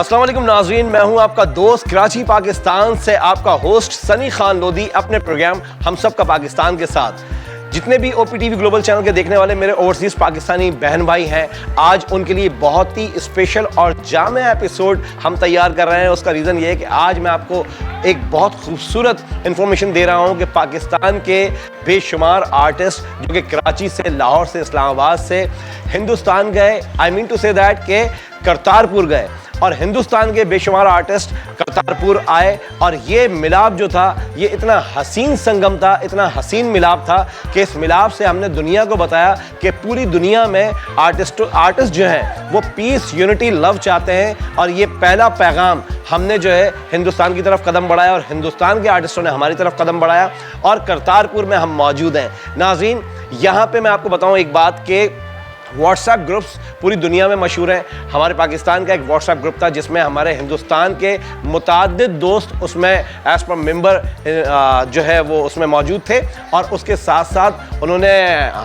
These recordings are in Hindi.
अस्सलाम वालेकुम नाज़रीन, मैं हूं आपका दोस्त कराची पाकिस्तान से आपका होस्ट सनी खान लोधी अपने प्रोग्राम हम सब का पाकिस्तान के साथ। जितने भी OPTV ग्लोबल चैनल के देखने वाले मेरे ओवरसीज़ पाकिस्तानी बहन भाई हैं, आज उनके लिए बहुत ही स्पेशल और जामे एपिसोड हम तैयार कर रहे हैं। उसका रीज़न ये है कि आज मैं आपको एक बहुत खूबसूरत इंफॉर्मेशन दे रहा हूं कि पाकिस्तान के बेशुमार आर्टिस्ट जो कि कराची से, लाहौर से, इस्लामाबाद से हिंदुस्तान गए, I mean to say that के करतारपुर गए और हिंदुस्तान के बेशुमार आर्टिस्ट करतारपुर आए। और ये मिलाप जो था ये इतना हसीन संगम था, इतना हसीन मिलाप था कि इस मिलाप से हमने दुनिया को बताया कि पूरी दुनिया में आर्टिस्ट जो हैं वो पीस, यूनिटी, लव चाहते हैं। और ये पहला पैगाम हमने जो है हिंदुस्तान की तरफ कदम बढ़ाया और हिंदुस्तान के आर्टिस्टों ने हमारी तरफ कदम बढ़ाया और करतारपुर में हम मौजूद हैं। नाज़रीन, यहाँ पे मैं आपको बताऊँ एक बात कि व्हाट्सएप ग्रुप्स पूरी दुनिया में मशहूर हैं। हमारे पाकिस्तान का एक व्हाट्सएप ग्रुप था जिसमें हमारे हिंदुस्तान के मुताद्दिद दोस्त उसमें एज पर मेंबर जो है वो उसमें मौजूद थे और उसके साथ साथ उन्होंने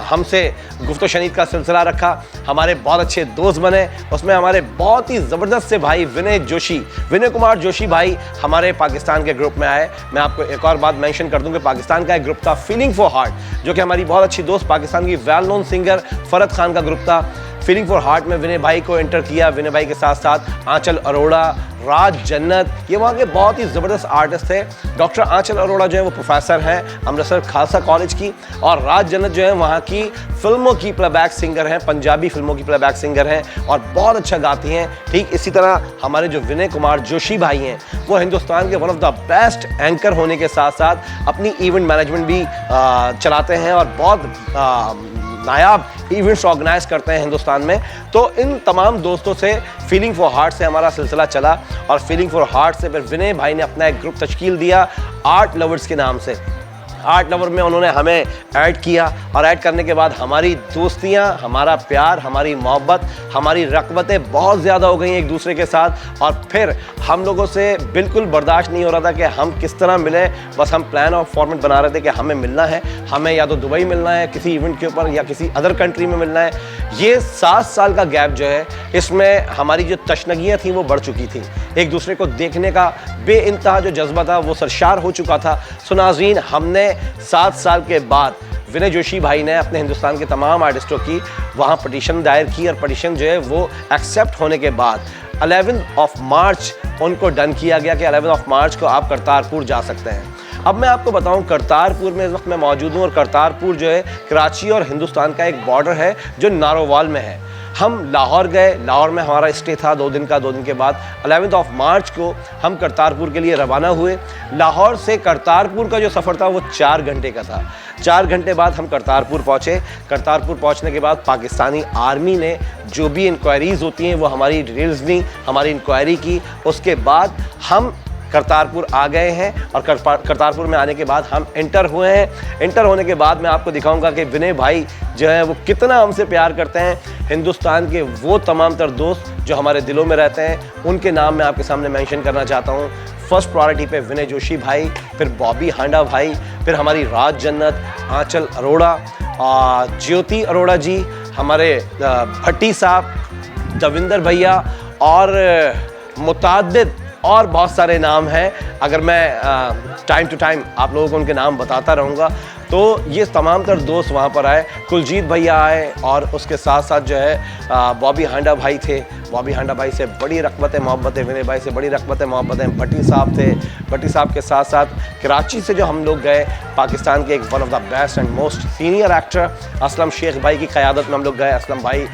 हमसे गुफ्तो शनीद का सिलसिला रखा। हमारे बहुत अच्छे दोस्त बने। उसमें हमारे बहुत ही ज़बरदस्त से भाई विनय कुमार जोशी भाई हमारे पाकिस्तान के ग्रुप में आए। मैं आपको एक और बात मेंशन कर दूं कि पाकिस्तान का एक ग्रुप था फीलिंग फॉर हार्ट, जो कि हमारी बहुत अच्छी दोस्त पाकिस्तान की well known singer Farhat Khan का ग्रुप था। फीलिंग फॉर हार्ट में विनय भाई को एंटर किया। विनय भाई के साथ साथ आंचल अरोड़ा, राज जन्नत, ये वहाँ के बहुत ही ज़बरदस्त आर्टिस्ट थे। डॉक्टर आंचल अरोड़ा जो है वो प्रोफेसर हैं अमृतसर खालसा कॉलेज की, और राज जन्नत जो है वहाँ की फिल्मों की प्लेबैक सिंगर हैं, पंजाबी फिल्मों की प्लेबैक सिंगर हैं और बहुत अच्छा गाती हैं। ठीक इसी तरह हमारे जो विनय कुमार जोशी भाई हैं वो हिंदुस्तान के one of the best anchor होने के साथ साथ अपनी इवेंट मैनेजमेंट भी चलाते हैं और बहुत नायाब इवेंट्स ऑर्गेनाइज करते हैं हिंदुस्तान में। तो इन तमाम दोस्तों से फीलिंग फॉर हार्ट से हमारा सिलसिला चला और फीलिंग फॉर हार्ट से फिर विनय भाई ने अपना एक ग्रुप तश्कील दिया आर्ट लवर्स के नाम से। आर्ट लवर में उन्होंने हमें ऐड किया और ऐड करने के बाद हमारी दोस्तियां, हमारा प्यार, हमारी मोहब्बत, हमारी रक़बतें बहुत ज़्यादा हो गई एक दूसरे के साथ। और फिर हम लोगों से बिल्कुल बर्दाश्त नहीं हो रहा था कि हम किस तरह मिलें। बस हम प्लान और फॉर्मेट बना रहे थे कि हमें मिलना है, हमें या तो दुबई मिलना है किसी इवेंट के ऊपर या किसी अदर कंट्री में मिलना है। ये 7 साल का गैप जो है इसमें हमारी जो तशनगियाँ थी वो बढ़ चुकी थी। एक दूसरे को देखने का बेइंतहा जो जज्बा था वो सरशार हो चुका था। सो नाज़रीन, हमने 7 साल के बाद विनय जोशी भाई ने अपने हिंदुस्तान के तमाम आर्टिस्टों की वहाँ पटिशन दायर की और पटिशन जो है वो एक्सेप्ट होने के बाद 11 मार्च उनको डन किया गया कि 11 मार्च को आप करतारपुर जा सकते हैं। अब मैं आपको बताऊं, करतारपुर में इस वक्त मैं मौजूद हूँ और करतारपुर जो है कराची और हिंदुस्तान का एक बॉर्डर है जो नारोवाल में है। हम लाहौर गए, लाहौर में हमारा स्टे था 2 दिन का। 2 दिन के बाद 11 मार्च को हम करतारपुर के लिए रवाना हुए। लाहौर से करतारपुर का जो सफ़र था वो 4 घंटे का था। 4 घंटे बाद हम करतारपुर पहुँचे। करतारपुर पहुँचने के बाद पाकिस्तानी आर्मी ने जो भी इंक्वायरीज़ होती हैं वो हमारी डिटेल्स ली, हमारी इंक्वायरी की। उसके बाद हम करतारपुर आ गए हैं और करतारपुर में आने के बाद हम एंटर हुए हैं। एंटर होने के बाद मैं आपको दिखाऊंगा कि विनय भाई जो है वो कितना हमसे प्यार करते हैं। हिंदुस्तान के वो तमाम तर दोस्त जो हमारे दिलों में रहते हैं उनके नाम मैं आपके सामने मेंशन करना चाहता हूँ। फर्स्ट प्रायोरिटी पे विनय जोशी भाई, फिर बॉबी हांडा भाई, फिर हमारी राज जन्नत, आंचल अरोड़ा, ज्योति अरोड़ा जी, हमारे भट्टी साहब, दविंदर भैया और मुताद्दिद और बहुत सारे नाम हैं। अगर मैं टाइम टू टाइम आप लोगों को उनके नाम बताता रहूँगा। तो ये तमाम तर दोस्त वहाँ पर आए। कुलजीत भैया आए और उसके साथ साथ जो है बॉबी हांडा भाई थे। बॉबी हांडा भाई से बड़ी रक़बतें मोहब्बतें, विनय भाई से बड़ी रक़बतें मोहब्बतें। भट्टी साहब थे। भट्टी साहब के साथ साथ कराची से जो हम लोग गए, पाकिस्तान के एक one of the best and most senior actor Aslam Sheikh भाई की क़यादत में हम लोग गए। असलम भाई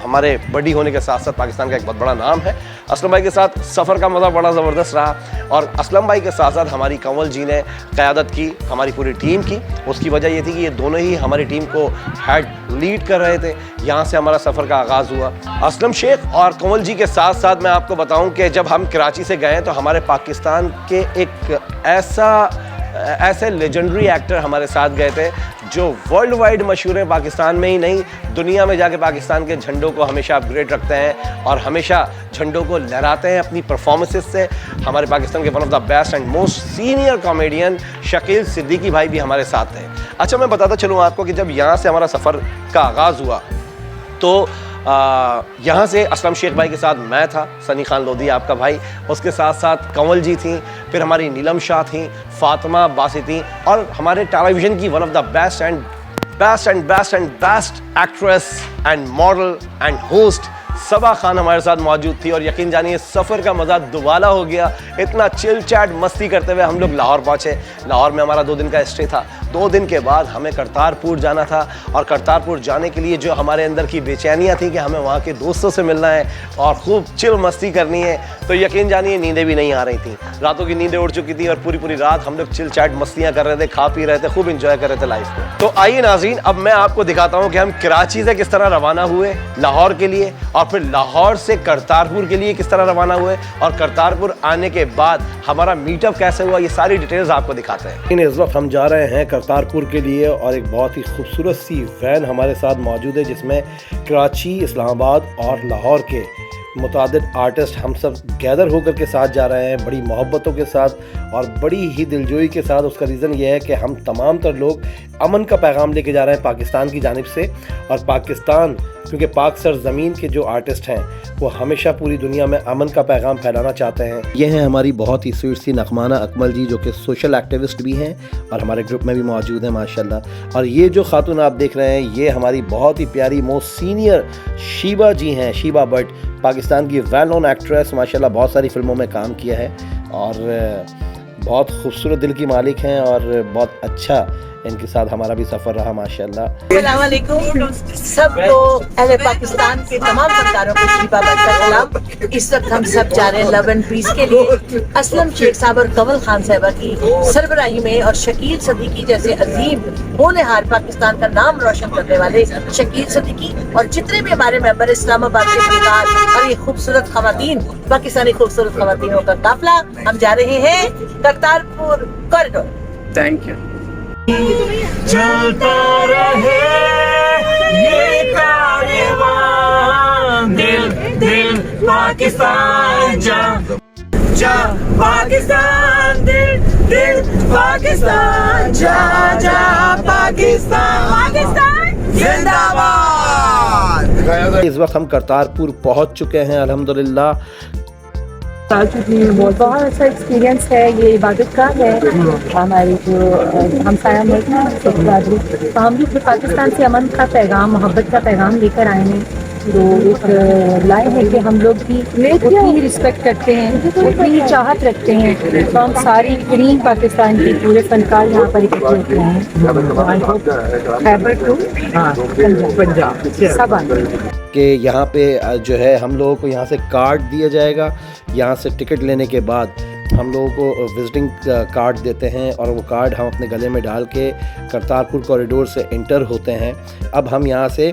हमारे बड़ी होने के साथ साथ पाकिस्तान का एक बहुत बड़ा नाम है। असलम भाई के साथ सफ़र का मज़ा बड़ा ज़बरदस्त रहा और असलम भाई के साथ साथ हमारी कंवल जी ने क़यादत की हमारी पूरी टीम की। उसकी वजह ये थी कि ये दोनों ही हमारी टीम को हेड लीड कर रहे थे। यहाँ से हमारा सफ़र का आगाज़ हुआ। असलम शेख और कंवल जी के साथ साथ मैं आपको बताऊं कि जब हम कराची से गए तो हमारे पाकिस्तान के एक ऐसे लेजेंडरी एक्टर हमारे साथ गए थे जो वर्ल्ड वाइड मशहूर हैं। पाकिस्तान में ही नहीं, दुनिया में जाके पाकिस्तान के झंडों को हमेशा अपग्रेड रखते हैं और हमेशा झंडों को लहराते हैं अपनी परफॉर्मेंसेस से। हमारे पाकिस्तान के one of the best and most senior comedian Shakeel Siddiqui भाई भी हमारे साथ थे। अच्छा, मैं बताता चलूँ आपको कि जब यहाँ से हमारा सफ़र का आगाज़ हुआ तो यहाँ से असलम शेख भाई के साथ मैं था, सनी खान लोधी आपका भाई, उसके साथ साथ कंवल जी थी, फिर हमारी नीलम शाह थी, फातिमा बासी थी, और हमारे टेलीविज़न की one of the best actress and model and host Saba Khan हमारे साथ मौजूद थी। और यकीन जानिए सफ़र का मज़ा दुबाला हो गया। इतना चिल चैट मस्ती करते हुए हम लोग लाहौर पहुँचे। लाहौर में हमारा 2 दिन का स्टे था। 2 दिन के बाद हमें करतारपुर जाना था, और करतारपुर जाने के लिए जो हमारे अंदर की बेचैनियाँ थी कि हमें वहाँ के दोस्तों से मिलना है और खूब चिल मस्ती करनी है, तो यकीन जानिए नींदें भी नहीं आ रही थी। रातों की नींदें उड़ चुकी थी और पूरी रात हम लोग चिल चैट मस्तियाँ कर रहे थे, खा पी रहे थे, खूब इंजॉय कर रहे थे लाइफ को। तो आइए नाज़रीन, अब मैं आपको दिखाता हूँ कि हम कराची से किस तरह रवाना हुए लाहौर के लिए, और फिर लाहौर से करतारपुर के लिए किस तरह रवाना हुए, और करतारपुर आने के बाद हमारा मीटअप कैसे हुआ, ये सारी डिटेल्स आपको दिखाते हैं। इस वक्त हम जा रहे हैं करतारपुर के लिए, और एक बहुत ही खूबसूरत सी वैन हमारे साथ मौजूद है जिसमें कराची, इस्लामाबाद और लाहौर के मुतादिद आर्टिस्ट हम सब गैदर होकर के साथ जा रहे हैं, बड़ी मोहब्बतों के साथ और बड़ी ही दिलजोई के साथ। उसका रीज़न ये है कि हम तमाम तर लोग अमन का पैगाम लेके जा रहे हैं पाकिस्तान की जानिब से, और पाकिस्तान क्योंकि पाक सरज़मीन के जो आर्टिस्ट हैं वो हमेशा पूरी दुनिया में अमन का पैगाम फैलाना चाहते हैं। ये हैं हमारी बहुत ही स्वीट सी नगमाना अकमल जी, जो कि सोशल एक्टिविस्ट भी हैं और हमारे ग्रुप में भी मौजूद हैं माशाल्लाह। और ये जो खातून आप देख रहे हैं ये हमारी बहुत ही प्यारी मोस्ट सीनियर शीबा जी हैं, शीबा भट्ट, पाकिस्तान की वेल नोन एक्ट्रेस, माशाल्लाह बहुत सारी फिल्मों में काम किया है और बहुत खूबसूरत दिल की मालिक हैं, और बहुत अच्छा इनके साथ हमारा भी सफ़र रहा माशाल्लाह। अस्सलाम वालेकुम सबको, अहले पाकिस्तान के तमाम फनकारों को शीबा भट्ट का सलाम। इस वक्त हम सब जा रहे हैं लव एंड पीस के लिए। असलम शेख साहब और कंवल खान साहिबा की सरबराही में, और शकील सदीकी जैसे अजीम होनहार पाकिस्तान का नाम रोशन करने वाले शकील सदीकी और जितने भी हमारे मेंबर इस्लामाबाद के फनकार और ये खूबसूरत खवातीन, पाकिस्तानी खूबसूरत खवातीनों का काफिला, हम जा रहे हैं करतारपुर कॉरिडोर। Thank you. चलता रहे ये कारवां, दिल पाकिस्तान जा पाकिस्तान, दिल पाकिस्तान जा पाकिस्तान जिंदाबाद। इस वक्त हम करतारपुर पहुंच चुके हैं अल्हम्दुलिल्लाह। बहुत अच्छा एक्सपीरियंस है, ये इबादत का है। हमारे जो हमसाया मुल्क है तो हम भी पाकिस्तान से अमन का पैगाम, मोहब्बत का पैगाम लेकर आए हैं। तो एक लाए हैं कि हम लोग भी उतनी ही रिस्पेक्ट करते हैं, उतनी ही चाहत रखते हैं, तो हम सारी ग्रीन पाकिस्तान के पूरे फनकार यहाँ पर इकट्ठे होते हैं। खैबर टू पंजाब सब आए कि यहाँ पे जो है हम लोगों को यहाँ से कार्ड दिया जाएगा। यहाँ से टिकट लेने के बाद हम लोगों को विजिटिंग कार्ड देते हैं, और वो कार्ड हम अपने गले में डाल के करतारपुर कॉरिडोर से इंटर होते हैं। अब हम यहाँ से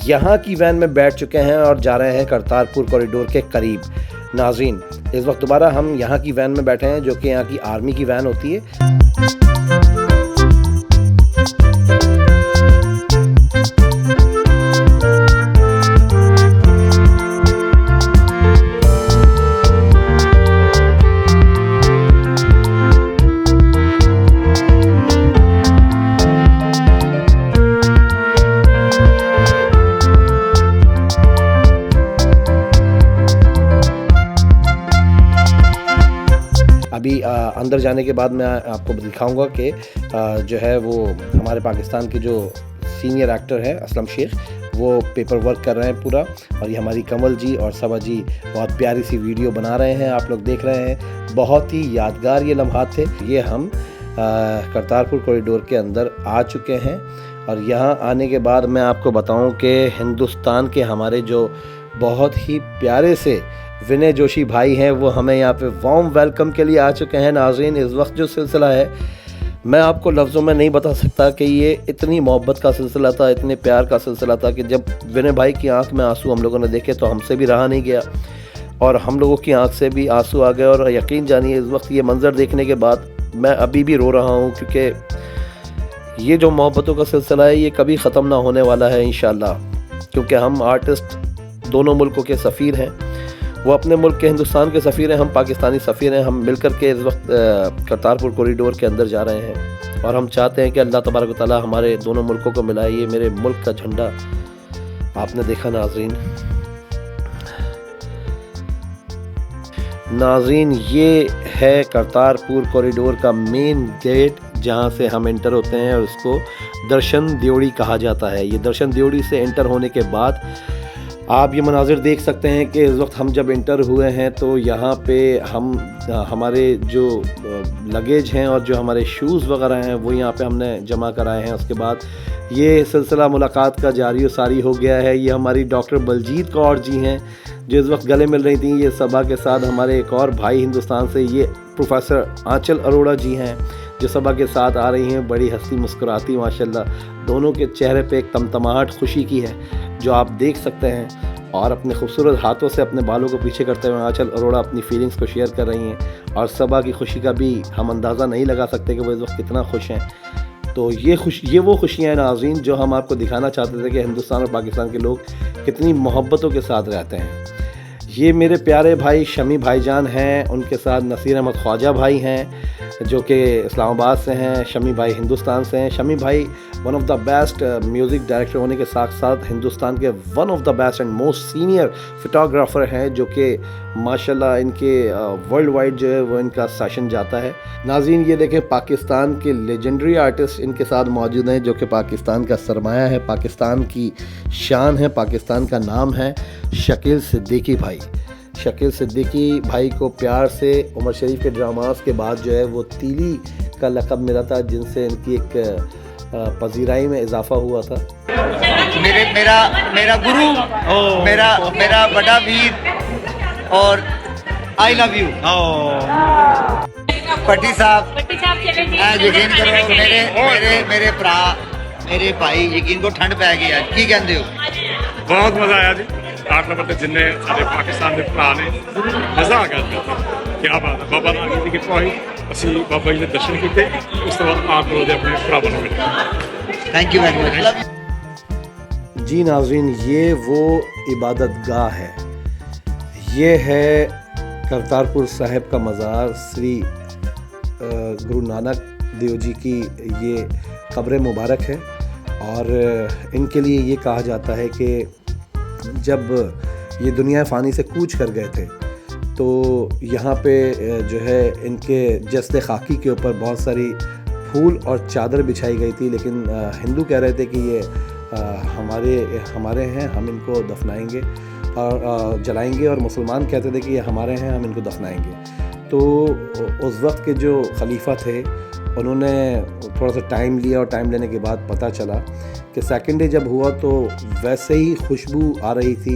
यहाँ की वैन में बैठ चुके हैं और जा रहे हैं करतारपुर कॉरिडोर के करीब। नाज़रीन, इस वक्त दोबारा हम यहाँ की वैन में बैठे हैं जो कि यहाँ की आर्मी की वैन होती है। अभी अंदर जाने के बाद मैं आपको दिखाऊंगा कि जो है वो हमारे पाकिस्तान के जो सीनियर एक्टर है असलम शेख, वो पेपर वर्क कर रहे हैं पूरा, और ये हमारी कंवल जी और सबा जी बहुत प्यारी सी वीडियो बना रहे हैं, आप लोग देख रहे हैं। बहुत ही यादगार ये लम्हात थे। ये हम करतारपुर कॉरिडोर के अंदर आ चुके हैं, और यहाँ आने के बाद मैं आपको बताऊँ कि हिंदुस्तान के हमारे जो बहुत ही प्यारे से विनय जोशी भाई हैं वो हमें यहाँ पे वार्म वेलकम के लिए आ चुके हैं। नाज़रीन, इस वक्त जो सिलसिला है मैं आपको लफ्ज़ों में नहीं बता सकता कि ये इतनी मोहब्बत का सिलसिला था, इतने प्यार का सिलसिला था कि जब विनय भाई की आंख में आंसू हम लोगों ने देखे तो हमसे भी रहा नहीं गया, और हम लोगों की आंख से भी आंसू आ गए। और यकीन जानिए इस वक्त ये मंज़र देखने के बाद मैं अभी भी रो रहा हूँ, क्योंकि ये जो मोहब्बतों का सिलसिला है ये कभी ख़त्म ना होने वाला है इंशाल्लाह, क्योंकि हम आर्टिस्ट दोनों मुल्कों के सफ़ीर हैं। वो अपने मुल्क के हिंदुस्तान के सफ़ीर हैं, हम पाकिस्तानी सफ़ीर हैं। हम मिलकर के इस वक्त करतारपुर कॉरिडोर के अंदर जा रहे हैं, और हम चाहते हैं कि अल्लाह तबारक व तआला हमारे दोनों मुल्कों को मिलाए। ये मेरे मुल्क का झंडा आपने देखा नाजरीन, ये है करतारपुर कॉरिडोर का मेन गेट जहाँ से हम एंटर होते हैं और उसको दर्शन द्योड़ी कहा जाता है। ये दर्शन द्योड़ी से एंटर होने के बाद आप ये मनाजिर देख सकते हैं कि इस वक्त हम जब एंटर हुए हैं तो यहाँ पे हम हमारे जो लगेज हैं और जो हमारे शूज़ वगैरह हैं वो यहाँ पे हमने जमा कराए हैं। उसके बाद ये सिलसिला मुलाकात का जारी सारी हो गया है। ये हमारी डॉक्टर बलजीत कौर जी हैं जो इस वक्त गले मिल रही थी ये सबा के साथ। हमारे एक और भाई हिंदुस्तान से ये प्रोफेसर आंचल अरोड़ा जी हैं जो सबा के साथ आ रही हैं। बड़ी हंसी मुस्कुराती माशाल्लाह, दोनों के चेहरे पे एक तमतमाहट खुशी की है जो आप देख सकते हैं। और अपने खूबसूरत हाथों से अपने बालों को पीछे करते हुए आंचल अरोड़ा अपनी फीलिंग्स को शेयर कर रही हैं। और सबा की खुशी का भी हम अंदाज़ा नहीं लगा सकते कि वो इस वक्त कितना खुश हैं। तो ये वो खुशियाँ हैं नाज़रीन जो हम आपको दिखाना चाहते थे कि हिंदुस्तान और पाकिस्तान के लोग कितनी मोहब्बतों के साथ रहते हैं। ये मेरे प्यारे भाई शमी भाईजान हैं, उनके साथ नसीर अहमद ख्वाजा भाई हैं जो कि इस्लामाबाद से हैं। शमी भाई हिंदुस्तान से हैं। शमी भाई one of the best music director होने के साथ साथ हिंदुस्तान के one of the best and most senior photographer हैं जो कि माशाल्लाह इनके वर्ल्ड वाइड जो है वो इनका सेशन जाता है। नाज़रीन ये देखें पाकिस्तान के लेजेंडरी आर्टिस्ट इनके साथ मौजूद हैं जो कि पाकिस्तान का सरमाया है, पाकिस्तान की शान है, पाकिस्तान का नाम है शकील सिद्दीकी भाई। शकील सिद्दीकी भाई को प्यार से उमर शरीफ के ड्रामास के बाद जो है वो तीली का लक़ब मिला था जिनसे इनकी एक पजीराई में इजाफा हुआ था। मेरा गुरु, मेरा बड़ा वीर और आई लव यू पट्टी साहब। यकीन करो मेरे भरा मेरे भाई यकीन को ठंड पै गई की कहते हो। बहुत मजा आया जी। 8 नंबर ते जिन्ने सारे पाकिस्तान के भरा ने मजा आ गया। क्या बात है। बाबा नानक जी की पहुंची ਅਸੀਂ ਬਾਬਾ ਜੀ ਦੇ ਦਰਸ਼ਨ ਕੀਤੇ। ਉਸ ਤੋਂ ਬਾਅਦ ਆਪ ਨੂੰ ਆਪਣੇ ਭਰਾਵਾਂ ਨੂੰ ਮਿਲੇ। Thank you very much. जी नाज़रीन ये वो इबादत गाह है, ये है करतारपुर साहिब का मज़ार। श्री गुरु नानक देव जी की ये कब्र मुबारक है। और इनके लिए ये कहा जाता है कि जब ये दुनिया फ़ानी से कूच कर गए थे तो यहाँ पे जो है इनके जस्द खाकी के ऊपर बहुत सारी फूल और चादर बिछाई गई थी। लेकिन हिंदू कह रहे थे कि ये हमारे हैं, हम इनको दफनाएंगे और जलाएंगे, और मुसलमान कहते थे कि ये हमारे हैं, हम इनको दफनाएंगे। तो उस वक्त के जो खलीफा थे उन्होंने थोड़ा सा टाइम लिया और टाइम लेने के बाद पता चला कि सेकंड डे जब हुआ तो वैसे ही खुशबू आ रही थी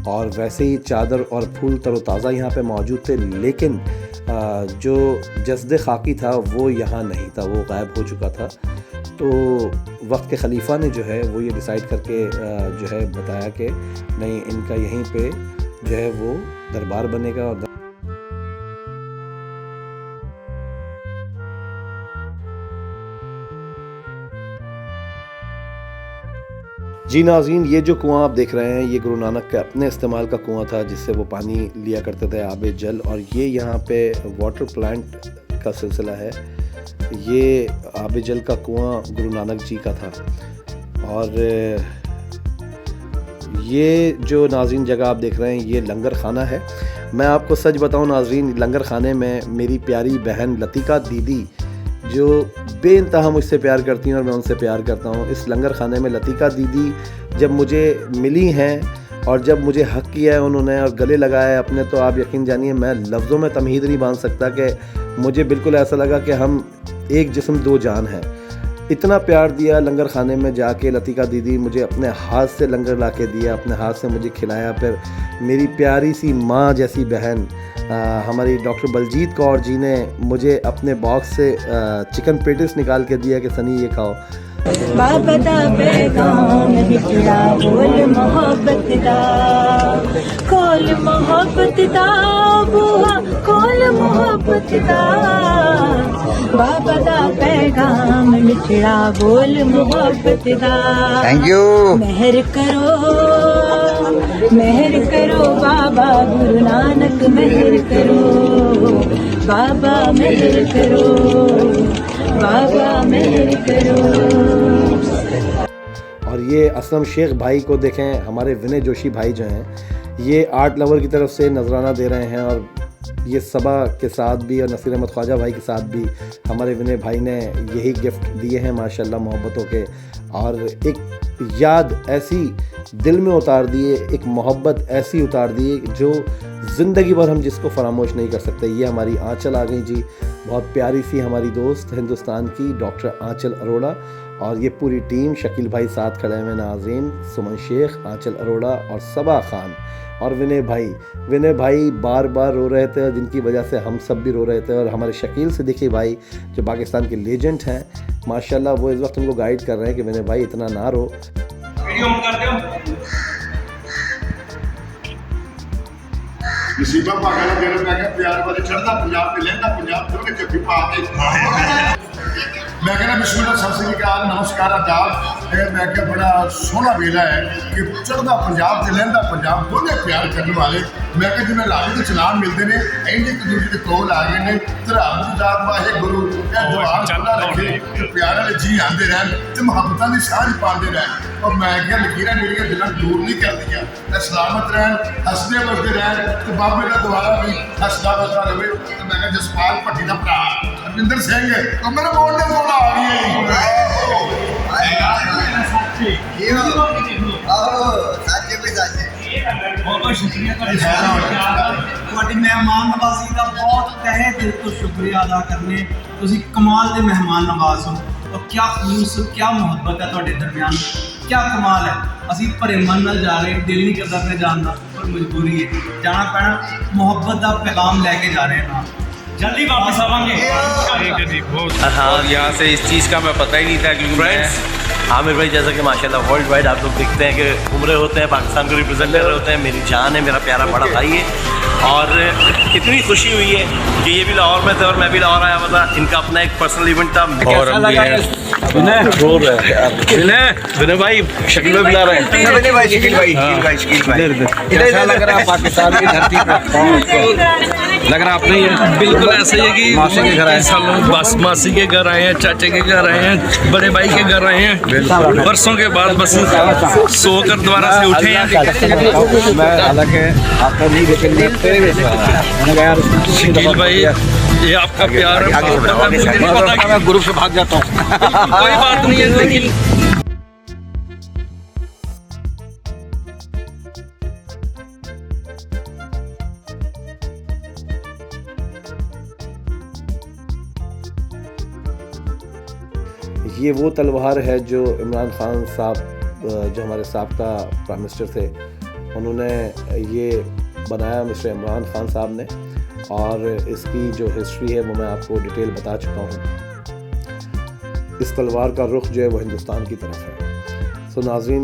और वैसे ही चादर और फूल तरोताज़ा यहाँ पे मौजूद थे। लेकिन जो जस्द खाकी था वो यहाँ नहीं था, वो गायब हो चुका था। तो वक्त के खलीफा ने जो है वो ये डिसाइड करके जो है बताया कि नहीं, इनका यहीं पे जो है वो दरबार बनेगा। और जी नाज़रीन ये जो कुआं आप देख रहे हैं ये गुरु नानक के अपने इस्तेमाल का कुआं था जिससे वो पानी लिया करते थे, आब जल। और ये यहाँ पे वाटर प्लांट का सिलसिला है। ये आब जल का कुआं गुरु नानक जी का था। और ये जो नाज़रीन जगह आप देख रहे हैं ये लंगर खाना है। मैं आपको सच बताऊं नाज़रीन, लंगर खाने में मेरी प्यारी बहन लतिका दीदी जो बेइंतहा मुझसे प्यार करती हैं और मैं उनसे प्यार करता हूँ। इस लंगर खाने में लतिका दीदी जब मुझे मिली हैं और जब मुझे हक किया है उन्होंने और गले लगाया है अपने, तो आप यकीन जानिए मैं लफ्ज़ों में तमहीद नहीं बांध सकता कि मुझे बिल्कुल ऐसा लगा कि हम एक जिस्म दो जान हैं। इतना प्यार दिया लंगर खाने में जाके लतिका दीदी, मुझे अपने हाथ से लंगर ला के दिया, अपने हाथ से मुझे खिलाया। फिर मेरी प्यारी सी माँ जैसी बहन हमारी डॉक्टर बलजीत कौर जी ने मुझे अपने बॉक्स से चिकन पेटिस निकाल के दिया कि सनी ये खाओ। बाबा दा पैगाम निकला बोल मोहब्बत दा, खोल मोहब्बत दा बुआ, खोल मोहब्बत दा। बाबा दा पैगाम निकला बोल मोहब्बत दा। Thank you. मेहर करो बाबा गुरु नानक, मेहर करो बाबा, मेहर करो बाबा, मेहर करो। और ये असलम शेख भाई को देखें, हमारे विनय जोशी भाई जो हैं ये आर्ट लवर की तरफ से नजराना दे रहे हैं, और ये सबा के साथ भी और नसीर अहमद ख्वाजा भाई के साथ भी हमारे विनय भाई ने यही गिफ्ट दिए हैं माशाल्लाह मोहब्बतों के, और एक याद ऐसी दिल में उतार दिए, एक मोहब्बत ऐसी उतार दी जो ज़िंदगी भर हम जिसको फरामोश नहीं कर सकते। ये हमारी आंचल आ गई जी, बहुत प्यारी सी हमारी दोस्त हिंदुस्तान की डॉक्टर आंचल अरोड़ा, और ये पूरी टीम, शकील भाई साथ खड़े हुए, नाज़रीन, सुमन शेख, आंचल अरोड़ा और सबा खान और विनय भाई बार बार रो रहे थे, जिनकी वजह से हम सब भी रो रहे थे। और हमारे शकील सिद्दीकी भाई जो पाकिस्तान के लेजेंड हैं माशाल्लाह, वो इस वक्त उनको गाइड कर रहे हैं कि विनय भाई इतना ना रो। नसीबा भागा ना देना मैं क्या प्यार वाले चढ़दा पंजाब में लहंदा पंजाब दोने जफ्फी पा के मैं कहना बिस्मिल्लाह सत श्री अकाल नमस्कार आदाब। मैं क्या बड़ा सोहना वेला है कि चढ़दा पंजाब ते लहंदा पंजाब दोने प्यार करने वाले मैं क्या जिन्हें लागे तो चलान मिलते हैं इंज एक दूसरे के कोल आ गए ने धराम जात वाहे गुरु दुआर चलता रखे कि प्यार वाले जी आते रहन ते मुहब्बतां दी सांझ पाते रहन। और मैं क्या लकीरां मेरियां दिलां दूर नहीं करदियां, सलामत रहन, हसदे वसदे रहन ते बाबे का दोबारा भी हसदा वसदा रहे। तो मैं क्या जसपाल भट्टी का भरा अरविंदर सिंह तो मेरे बोलने कोल आ गई बहुत बहुत शुक्रिया ਤੁਹਾਡੀ ਮਹਿਮਾਨ ਨਵਾਜ਼ੀ ਦਾ ਬਹੁਤ ਤਹਿ ਦਿਲ ਤੋਂ ਸ਼ੁਕਰੀਆ ਅਦਾ ਕਰਨੇ। ਤੁਸੀਂ ਕਮਾਲ ਦੇ ਮਹਿਮਾਨ ਨਵਾਜ਼ ਹੋ ਔਰ क्या खलूस क्या ਮੁਹੱਬਤ ਹੈ ਤੁਹਾਡੇ ਦਰਮਿਆਨ, क्या ਕਮਾਲ ਹੈ। ਅਸੀਂ ਭਰੇ ਮਨ ਨਾਲ ਜਾ ਰਹੇ, ਦਿਲ नहीं करता अपने जान का, पर मजबूरी है जाना पैना, ਮੁਹੱਬਤ ਦਾ पैगाम लेके जा रहे हैं, जल्दी वापस आवांगे। और यहाँ से इस चीज़ का मैं पता ही नहीं था क्योंकि फ्रेंड्स आमिर भाई जैसा कि माशाल्लाह वर्ल्ड वाइड आप लोग देखते हैं कि उम्रे होते हैं, पाकिस्तान को रिप्रेजेंट कर रहे होते हैं, मेरी जान है, मेरा प्यारा बड़ा भाई है। और इतनी खुशी हुई है कि ये भी लाहौर में थे और मैं भी लाहौर आया हुआ था, इनका अपना एक पर्सनल इवेंट था। और विनय भाई शकील में बुला रहे हैं, विनय भाई शकील भाई कैसा लग रहा है पाकिस्तान की धरती पर? लग रहा आपने बिल्कुल ऐसे ही है कि मासी के घर आए, बस मासी के घर आए हैं, चाचे के घर आए हैं, बड़े भाई के घर आए हैं, बरसों के बाद बस सोकर दोबारा से उठे हैं। मैं हालांकि आपका नहीं देखेंगे शकील भाई, ये आपका प्यार है, मुझे नहीं पता कि मैं ग्रुप से भाग जाता हूँ, कोई बात नहीं है। लेकिन ये वो तलवार है जो इमरान खान साहब जो हमारे साबका प्राइम मिनिस्टर थे उन्होंने ये बनाया, मिस्टर इमरान खान साहब ने, और इसकी जो हिस्ट्री है वो मैं आपको डिटेल बता चुका हूँ। इस तलवार का रुख जो है वो हिंदुस्तान की तरफ है। सो नाज़रीन,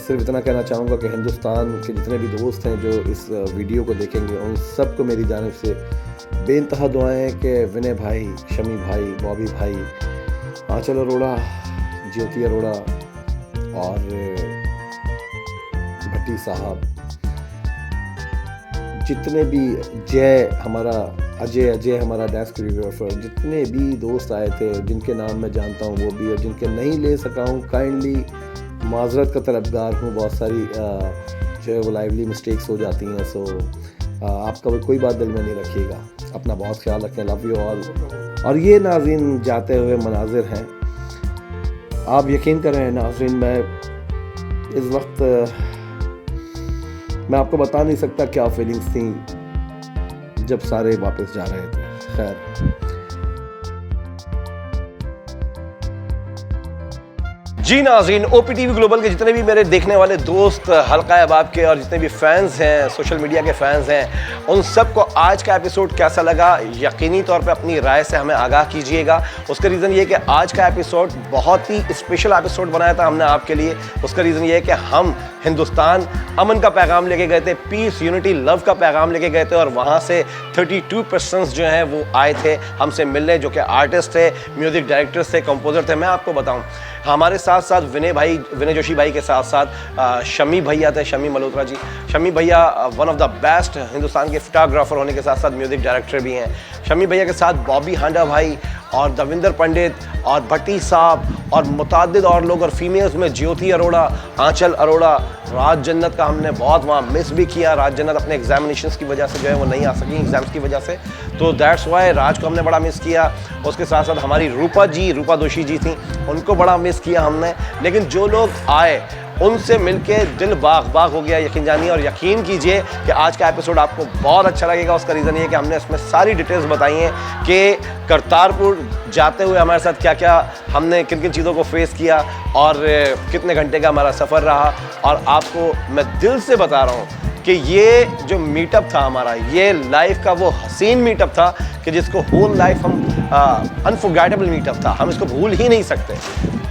सिर्फ इतना कहना चाहूँगा कि हिंदुस्तान के जितने भी दोस्त हैं जो इस वीडियो को देखेंगे उन सब को मेरी जानिब से बेइंतहा दुआएं हैं कि विनय भाई, शमी भाई, बॉबी भाई, आंचल अरोड़ा, ज्योति अरोड़ा और भट्टी साहब, जितने भी हमारा अजय हमारा डांस कोरियोग्राफर, जितने भी दोस्त आए थे जिनके नाम मैं जानता हूँ वो भी, और जिनके नहीं ले सका हूँ काइंडली माजरत का तलबगार हूँ। बहुत सारी जो है वो लाइवली मिस्टेक्स हो जाती हैं। सो आपका कोई बात दिल में नहीं रखिएगा, अपना बहुत ख्याल रखें, लव यू ऑल। और ये नाज़रीन जाते हुए मनाजिर हैं, आप यकीन करें नाज़रीन, मैं इस वक्त मैं आपको बता नहीं सकता क्या फीलिंग्स थी जब सारे वापस जा रहे थे। खैर जी नाज़रीन, OPTV ग्लोबल के जितने भी मेरे देखने वाले दोस्त, हल्का अहबाब के और जितने भी फैंस हैं, सोशल मीडिया के फैंस हैं, उन सबको आज का एपिसोड कैसा लगा यकीनी तौर पे अपनी राय से हमें आगाह कीजिएगा। उसका रीज़न ये है कि आज का एपिसोड बहुत ही स्पेशल एपिसोड बनाया था हमने आपके लिए। उसका रीज़न ये है कि हम हिंदुस्तान अमन का पैगाम लेके गए थे, पीस, यूनिटी, लव का पैगाम लेके गए थे, और वहाँ से 32 पर्सन्स जो हैं वो आए थे हमसे मिलने, जो कि आर्टिस्ट थे, म्यूज़िक डायरेक्टर्स थे, कंपोज़र थे। मैं आपको बताऊँ, हमारे साथ साथ विनय जोशी भाई के साथ साथ शमी भैया थे, शमी मल्होत्रा जी। शमी भैया one of the best Hindustan के फोटोग्राफर होने के साथ साथ म्यूज़िक डायरेक्टर भी हैं। शमी भैया के साथ बॉबी हांडा भाई और दविंदर पंडित और भट्टी साहब और मुतादिद और लोग, और फीमेल्स में ज्योति अरोड़ा, आंचल अरोड़ा, राज जन्नत का हमने बहुत वहाँ मिस भी किया। राज जन्नत अपने एग्जामिनेशंस की वजह से जो है वो नहीं आ सकी एग्जाम्स की वजह से, तो दैट्स वाई राज को हमने बड़ा मिस किया। उसके साथ साथ हमारी रूपा दोषी जी थी, उनको बड़ा मिस किया हमने। लेकिन जो लोग आए उनसे मिलके दिल बाग बाग हो गया, यकीन जानिए। और यकीन कीजिए कि आज का एपिसोड आपको बहुत अच्छा लगेगा। उसका रीज़न ये है कि हमने इसमें सारी डिटेल्स बताई हैं कि करतारपुर जाते हुए हमारे साथ क्या क्या हमने किन किन चीज़ों को फेस किया और कितने घंटे का हमारा सफ़र रहा। और आपको मैं दिल से बता रहा हूँ कि ये जो मीटअप था हमारा, ये लाइफ का वो हसीन मीटअप था कि जिसको होल लाइफ हम अनफॉरगेटेबल मीटअप था, हम इसको भूल ही नहीं सकते।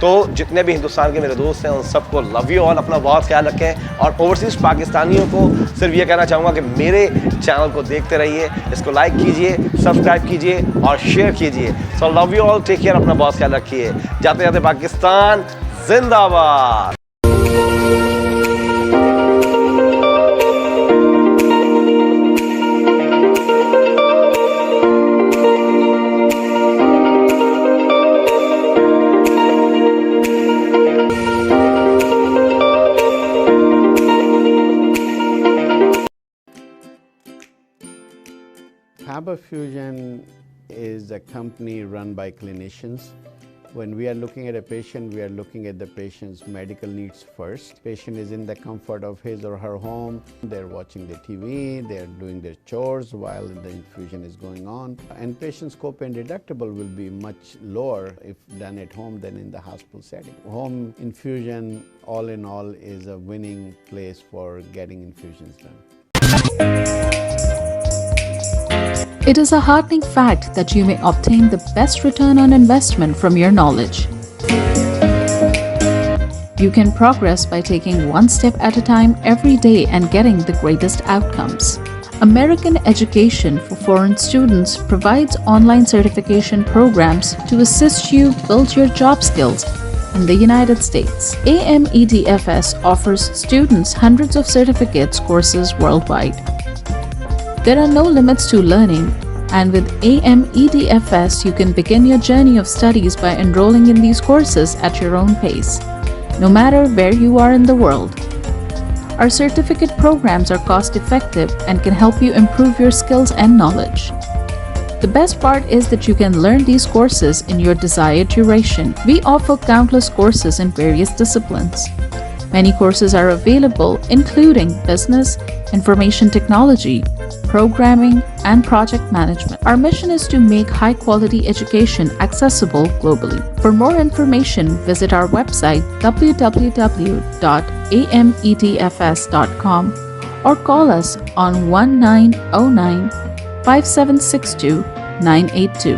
तो जितने भी हिंदुस्तान के मेरे दोस्त हैं उन सबको लव यू ऑल, अपना बहुत ख्याल रखें। और ओवरसीज़ पाकिस्तानियों को सिर्फ ये कहना चाहूँगा कि मेरे चैनल को देखते रहिए, इसको लाइक कीजिए, सब्सक्राइब कीजिए और शेयर कीजिए। So love you all, take care, अपना बहुत ख्याल रखिए। जाते जाते पाकिस्तान जिंदाबाद। Faber Fusion is a company run by clinicians. When we are looking at a patient, we are looking at the patient's medical needs first. Patient is in the comfort of his or her home. They're watching the TV, they're doing their chores while the infusion is going on. And patient's copay deductible will be much lower if done at home than in the hospital setting. Home infusion, all in all, is a winning place for getting infusions done. It is a heartening fact that you may obtain the best return on investment from your knowledge. You can progress by taking one step at a time every day and getting the greatest outcomes. American Education for Foreign Students provides online certification programs to assist you build your job skills in the United States. AMEDFS offers students hundreds of certificates courses worldwide. There are no limits to learning, and with AMEDFS you can begin your journey of studies by enrolling in these courses at your own pace, no matter where you are in the world. Our certificate programs are cost-effective and can help you improve your skills and knowledge. The best part is that you can learn these courses in your desired duration. We offer countless courses in various disciplines. Many courses are available, including business, information technology, programming, and project management. Our mission is to make high-quality education accessible globally. For more information, visit our website www.amedfs.com or call us on 1909 5762 982.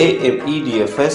AMEDFS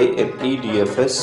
AMEDFS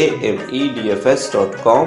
amedfs.com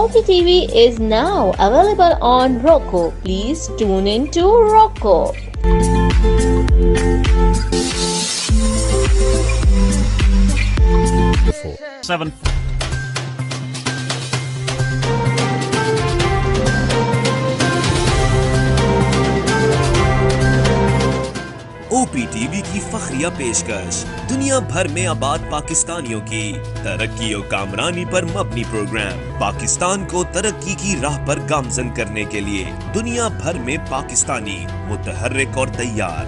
OPTV is now available on Roku. Please tune in to Roku. Seven. OPTV की फखरिया पेशकश दुनिया भर में आबाद पाकिस्तानियों की तरक्की और कामरानी पर मबनी प्रोग्राम पाकिस्तान को तरक्की की राह पर गामजन करने के लिए दुनिया भर में पाकिस्तानी मुतहर्रिक और तैयार।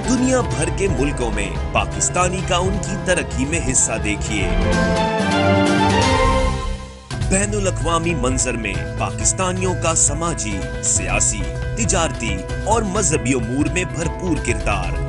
दुनिया भर के मुल्कों में पाकिस्तानी का उनकी तरक्की में हिस्सा देखिए। बैनुल अक़वामी मंजर में पाकिस्तानियों का समाजी, सियासी, तिजारती और मजहबी उमूर में भरपूर किरदार।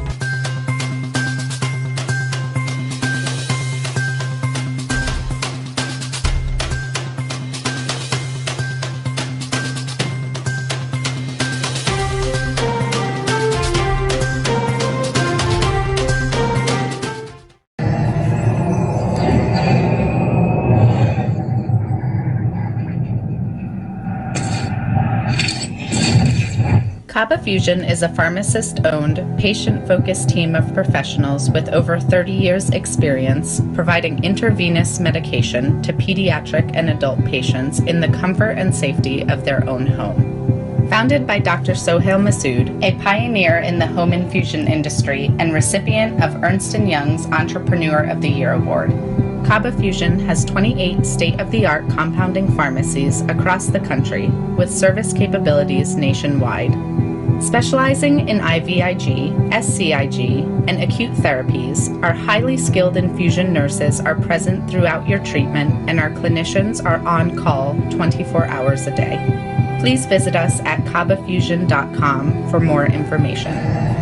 Kaba Fusion is a pharmacist-owned, patient-focused team of professionals with over 30 years' experience providing intravenous medication to pediatric and adult patients in the comfort and safety of their own home. Founded by Dr. Sohail Masood, a pioneer in the home infusion industry and recipient of Ernst & Young's Entrepreneur of the Year Award, Kaba Fusion has 28 state-of-the-art compounding pharmacies across the country with service capabilities nationwide. Specializing in IVIG, SCIG, and acute therapies, our highly skilled infusion nurses are present throughout your treatment and our clinicians are on call 24 hours a day. Please visit us at kabafusion.com for more information.